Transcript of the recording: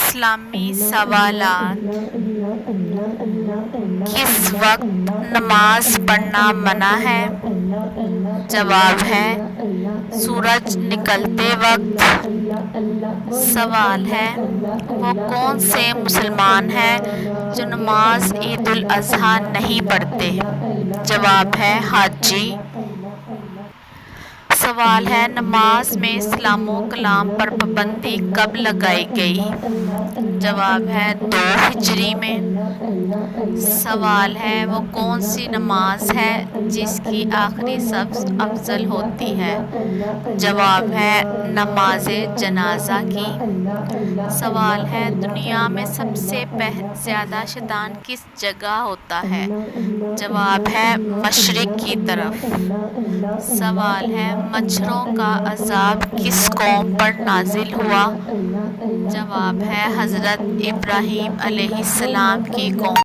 اسلامی سوالات: کس وقت نماز پڑھنا منع ہے؟ جواب ہے سورج نکلتے وقت۔ سوال ہے وہ کون سے مسلمان ہیں جو نماز عید الاضحیٰ نہیں پڑھتے؟ جواب ہے حاجی۔ سوال ہے نماز میں سلام و کلام پر پابندی کب لگائی گئی؟ جواب ہے 2 ہجری میں۔ سوال ہے وہ کون سی نماز ہے جس کی آخری صف افضل ہوتی ہے؟ جواب ہے نماز جنازہ کی۔ سوال ہے دنیا میں سب سے زیادہ شیطان کس جگہ ہوتا ہے؟ جواب ہے مشرق کی طرف۔ سوال ہے مچھروں کا عذاب کس قوم پر نازل ہوا؟ جواب ہے حضرت ابراہیم علیہ السلام کی قوم